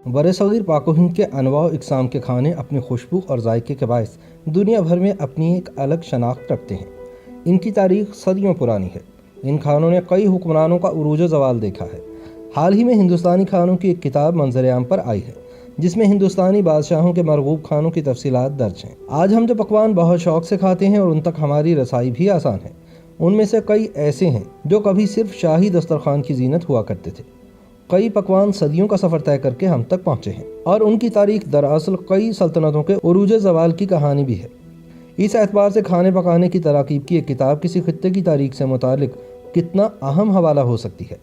برصغیر پاک و ہند کے انواع و اقسام کے کھانے اپنی خوشبو اور ذائقے کے باعث دنیا بھر میں اپنی ایک الگ شناخت رکھتے ہیں۔ ان کی تاریخ صدیوں پرانی ہے۔ ان کھانوں نے کئی حکمرانوں کا عروج و زوال دیکھا ہے۔ حال ہی میں ہندوستانی کھانوں کی ایک کتاب منظر عام پر آئی ہے، جس میں ہندوستانی بادشاہوں کے مرغوب کھانوں کی تفصیلات درج ہیں۔ آج ہم جو پکوان بہت شوق سے کھاتے ہیں اور ان تک ہماری رسائی بھی آسان ہے، ان میں سے کئی ایسے ہیں جو کبھی صرف شاہی دسترخوان کی زینت ہوا کرتے تھے۔ کئی پکوان صدیوں کا سفر طے کر کے ہم تک پہنچے ہیں، اور ان کی تاریخ دراصل کئی سلطنتوں کے عروج و زوال کی کہانی بھی ہے۔ اس اعتبار سے کھانے پکانے کی تراکیب کی ایک کتاب کسی خطے کی تاریخ سے متعلق کتنا اہم حوالہ ہو سکتی ہے۔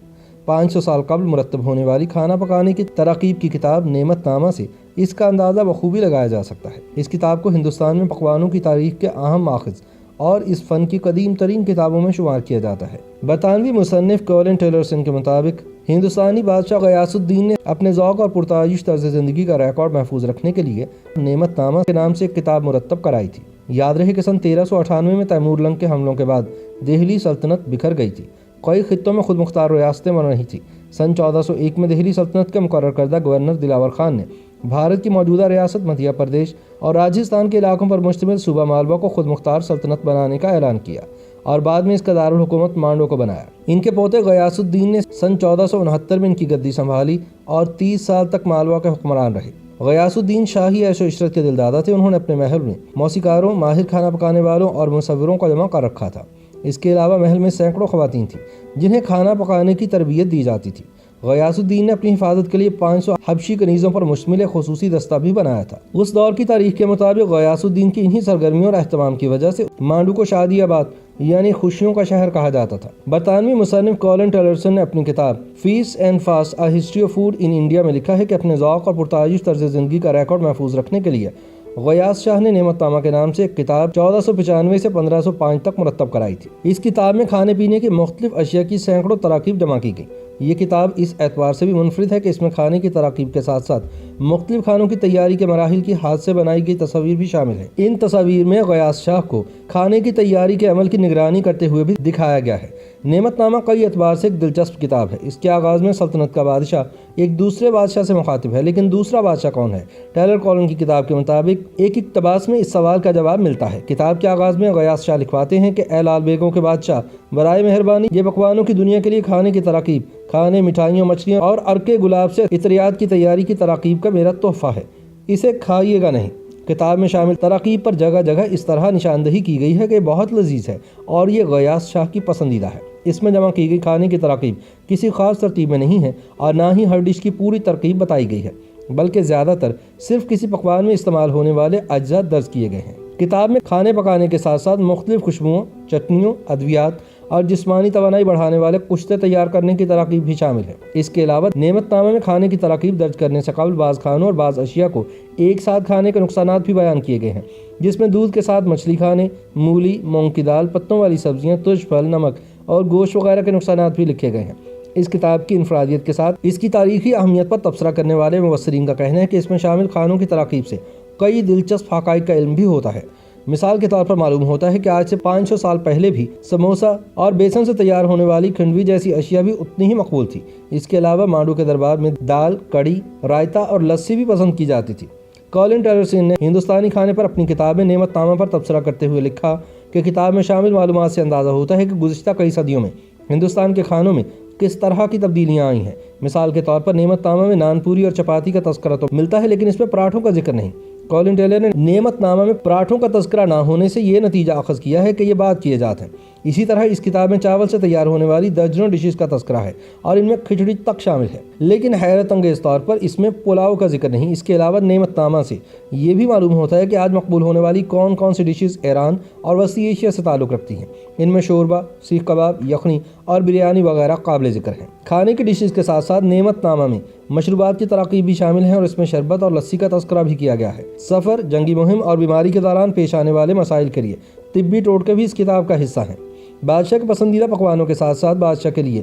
500 سال قبل مرتب ہونے والی کھانا پکانے کی تراکیب کی کتاب نعمت نامہ سے اس کا اندازہ بخوبی لگایا جا سکتا ہے۔ اس کتاب کو ہندوستان میں پکوانوں کی تاریخ کے اہم ماخذ اور اس فن کی قدیم ترین کتابوں میں شمار کیا جاتا ہے۔ برطانوی مصنف کولن ٹیلرسن کے مطابق ہندوستانی بادشاہ غیاث الدین نے اپنے ذوق اور پرتعیش طرز زندگی کا ریکارڈ محفوظ رکھنے کے لیے نعمت نامہ کے نام سے ایک کتاب مرتب کرائی تھی۔ یاد رہے کہ سن 1398 میں تیمور لنگ کے حملوں کے بعد دہلی سلطنت بکھر گئی تھی۔ کئی خطوں میں خود مختار ریاستیں بن رہی تھیں۔ سن 1401 میں دہلی سلطنت کے مقرر کردہ گورنر دلاور خان نے بھارت کی موجودہ ریاست مدھیہ پردیش اور راجستھان کے علاقوں پر مشتمل صوبہ مالوا کو خود مختار سلطنت بنانے کا اعلان کیا، اور بعد میں اس کا دارالحکومت مانڈو کو بنایا۔ ان کے پوتے غیاث الدین نے سن 1469 میں ان کی گدی سنبھالی اور 30 سال تک مالوا کے حکمران رہے۔ غیاث الدین شاہی عیش و عشرت کے دلدادہ تھے۔ انہوں نے اپنے محل میں موسیقاروں، ماہر کھانا پکانے والوں اور مصوروں کا جمع کر رکھا تھا۔ اس کے علاوہ محل میں سینکڑوں خواتین تھیں جنہیں کھانا پکانے کی تربیت دی جاتی تھی۔ غیاث الدین نے اپنی حفاظت کے لیے 500 حبشی کنیزوں پر مشتمل ایک خصوصی دستہ بھی بنایا تھا۔ اس دور کی تاریخ کے مطابق غیاث الدین کی انہی سرگرمیوں اور اہتمام کی وجہ سے مانڈو کو شادی آباد یعنی خوشیوں کا شہر کہا جاتا تھا۔ برطانوی مصنف کولن ٹیلرسن نے اپنی کتاب feast and fast a history of food in India میں لکھا ہے کہ اپنے ذوق اور پرتعیش طرز زندگی کا ریکارڈ محفوظ رکھنے کے لیے غیاث شاہ نے نعمت نامہ کے نام سے ایک کتاب 1495 سے 1505 تک مرتب کرائی تھی۔ اس کتاب میں کھانے پینے کی مختلف اشیاء کی سینکڑوں تراکیب جمع کی گئی۔ یہ کتاب اس اعتبار سے بھی منفرد ہے کہ اس میں کھانے کی تراکیب کے ساتھ ساتھ مختلف کھانوں کی تیاری کے مراحل کی ہاتھ سے بنائی گئی تصاویر بھی شامل ہیں۔ ان تصاویر میں غیاث شاہ کو کھانے کی تیاری کے عمل کی نگرانی کرتے ہوئے بھی دکھایا گیا ہے۔ نعمت نامہ کئی اعتبار سے ایک دلچسپ کتاب ہے۔ اس کے آغاز میں سلطنت کا بادشاہ ایک دوسرے بادشاہ سے مخاطب ہے، لیکن دوسرا بادشاہ کون ہے؟ ٹیلر کولن کی کتاب کے مطابق ایک اقتباس میں اس سوال کا جواب ملتا ہے۔ کتاب کے آغاز میں غیاث شاہ لکھواتے ہیں کہ اے لال بیگوں کے بادشاہ، برائے مہربانی یہ پکوانوں کی دنیا کے لیے کھانے کی تراکیب، کھانے، مٹھائیوں، مچھلیوں اور عرق گلاب سے عطریات کی تیاری کی تراکیب کا میرا تحفہ ہے، اسے کھائیے گا نہیں۔ کتاب میں شامل تراکیب پر جگہ جگہ اس طرح نشاندہی کی گئی ہے کہ بہت لذیذ ہے اور یہ غیاث شاہ کی پسندیدہ ہے۔ اس میں جمع کی گئی کھانے کی تراکیب کسی خاص ترتیب میں نہیں ہے، اور نہ ہی ہر ڈش کی پوری ترکیب بتائی گئی ہے، بلکہ زیادہ تر صرف کسی پکوان میں استعمال ہونے والے اجزاء درج کیے گئے ہیں۔ کتاب میں کھانے پکانے کے ساتھ ساتھ مختلف خوشبوؤں، چٹنیوں، ادویات اور جسمانی توانائی بڑھانے والے کشتے تیار کرنے کی تراکیب بھی شامل ہے۔ اس کے علاوہ نعمت نامہ میں کھانے کی تراکیب درج کرنے سے قبل بعض کھانوں اور بعض اشیاء کو ایک ساتھ کھانے کے نقصانات بھی بیان کیے گئے ہیں، جس میں دودھ کے ساتھ مچھلی کھانے، مولی، مونگ کی دال، پتوں والی سبزیاں، ترش پھل، نمک اور گوشت وغیرہ کے نقصانات بھی لکھے گئے ہیں۔ اس کتاب کی انفرادیت کے ساتھ اس کی تاریخی اہمیت پر تبصرہ کرنے والے مبصرین کا کہنا ہے کہ اس میں شامل کھانوں کی تراکیب سے کئی دلچسپ حقائق کا علم بھی ہوتا ہے۔ مثال کے طور پر معلوم ہوتا ہے کہ آج سے 500 سال پہلے بھی سموسا اور بیسن سے تیار ہونے والی کھنڈوی جیسی اشیاء بھی اتنی ہی مقبول تھی۔ اس کے علاوہ مانڈو کے دربار میں دال، کڑی، رائتا اور لسی بھی پسند کی جاتی تھی۔ کولن ٹیلرسن نے ہندوستانی کھانے پر اپنی کتاب میں نعمت نامہ پر تبصرہ کرتے ہوئے لکھا کہ کتاب میں شامل معلومات سے اندازہ ہوتا ہے کہ گزشتہ کئی صدیوں میں ہندوستان کے کھانوں میں کس طرح کی تبدیلیاں آئی ہیں۔ مثال کے طور پر نعمت نامہ میں نان پوری اور چپاتی کا تذکرہ تو ملتا ہے، لیکن اس میں پراٹھوں کا ذکر نہیں۔ کولن ٹیلر نے نعمت نامہ میں پراٹھوں کا تذکرہ نہ ہونے سے یہ نتیجہ اخذ کیا ہے کہ یہ بات کیے جاتے ہیں۔ اسی طرح اس کتاب میں چاول سے تیار ہونے والی درجنوں ڈشز کا تذکرہ ہے اور ان میں کھچڑی تک شامل ہے، لیکن حیرت انگیز طور پر اس میں پلاؤ کا ذکر نہیں۔ اس کے علاوہ نعمت نامہ سے یہ بھی معلوم ہوتا ہے کہ آج مقبول ہونے والی کون کون سی ڈشز ایران اور وسطی ایشیا سے تعلق رکھتی ہیں۔ ان میں شوربہ، سیخ کباب، یخنی اور بریانی وغیرہ قابل ذکر ہیں۔ کھانے کی ڈشز کے ساتھ ساتھ نعمت نامہ میں مشروبات کی تراکیب بھی شامل ہیں، اور اس میں شربت اور لسی کا تذکرہ بھی کیا گیا ہے۔ سفر، جنگی مہم اور بیماری کے دوران پیش آنے والے مسائل کے لیے طبی ٹوٹکے بھی اس کتاب کا حصہ ہیں۔ بادشاہ کے پسندیدہ پکوانوں کے ساتھ ساتھ بادشاہ کے لیے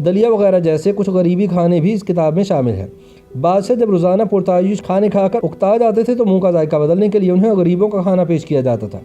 دلیا وغیرہ جیسے کچھ غریبی کھانے بھی اس کتاب میں شامل ہیں۔ بادشاہ جب روزانہ پرتعیش کھانے کھا کر اکتا جاتے تھے تو منہ کا ذائقہ بدلنے کے لیے انہیں غریبوں کا کھانا پیش کیا جاتا تھا۔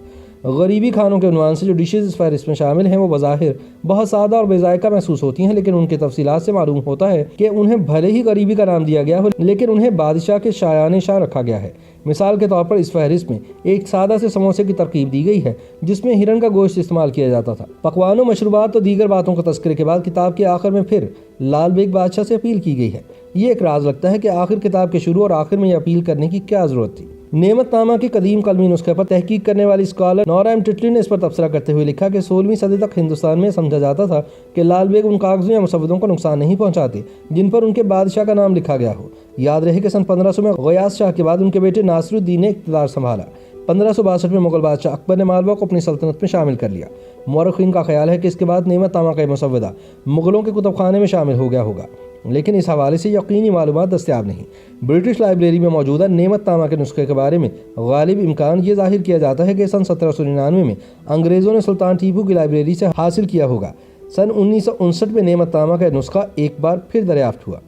غریبی کھانوں کے عنوان سے جو ڈشز اس فہرست میں شامل ہیں وہ بظاہر بہت سادہ اور بے ذائقہ محسوس ہوتی ہیں، لیکن ان کی تفصیلات سے معلوم ہوتا ہے کہ انہیں بھلے ہی غریبی کا نام دیا گیا ہو، لیکن انہیں بادشاہ کے شایان شان رکھا گیا ہے۔ مثال کے طور پر اس فہرست میں ایک سادہ سے سموسے کی ترکیب دی گئی ہے جس میں ہرن کا گوشت استعمال کیا جاتا تھا۔ پکوانوں، مشروبات اور دیگر باتوں کا تذکرے کے بعد کتاب کے آخر میں پھر لال بیگ بادشاہ سے اپیل کی گئی ہے۔ یہ ایک راز لگتا ہے کہ آخر کتاب کے شروع اور آخر میں یہ اپیل کرنے کی کیا ضرورت تھی۔ نعمت نامہ کے قدیم قلمی نسخے پر تحقیق کرنے والی اسکالر نورا ایم ٹٹلی نے اس پر تبصرہ کرتے ہوئے لکھا کہ 16ویں صدی تک ہندوستان میں سمجھا جاتا تھا کہ لال بیگ ان کاغذوں یا مسودوں کو نقصان نہیں پہنچاتے جن پر ان کے بادشاہ کا نام لکھا گیا ہو۔ یاد رہے کہ سن 1500 میں غیاث شاہ کے بعد ان کے بیٹے ناصر الدین نے اقتدار سنبھالا۔ 1562 میں مغل بادشاہ اکبر نے مالوا کو اپنی سلطنت میں شامل کر لیا۔ مورخین کا خیال ہے کہ اس کے بعد نعمت نامہ کا مسودہ مغلوں کے کتب خانے میں شامل ہو گیا ہوگا، لیکن اس حوالے سے یقینی معلومات دستیاب نہیں۔ برٹش لائبریری میں موجودہ نعمت نامہ کے نسخے کے بارے میں غالب امکان یہ ظاہر کیا جاتا ہے کہ سن 1799 میں انگریزوں نے سلطان ٹیپو کی لائبریری سے حاصل کیا ہوگا۔ سن 1959 میں نعمت نامہ کا نسخہ ایک بار پھر دریافت ہوا۔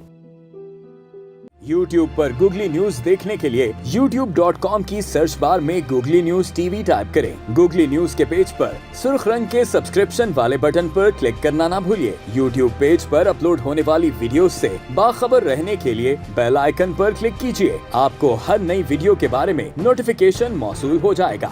YouTube پر گوگلی نیوز دیکھنے کے لیے youtube.com کی سرچ بار میں googly news T V type کریں۔ گوگلی نیوز کے پیج پر سرخ رنگ کے سبسکرپشن والے بٹن پر کلک کرنا نہ بھولیے۔ YouTube پیج پر اپلوڈ ہونے والی ویڈیوز سے باخبر رہنے کے لیے بیل آئیکن پر کلک کیجیے۔ آپ کو ہر نئی ویڈیو کے بارے میں نوٹیفیکیشن موصول ہو جائے گا۔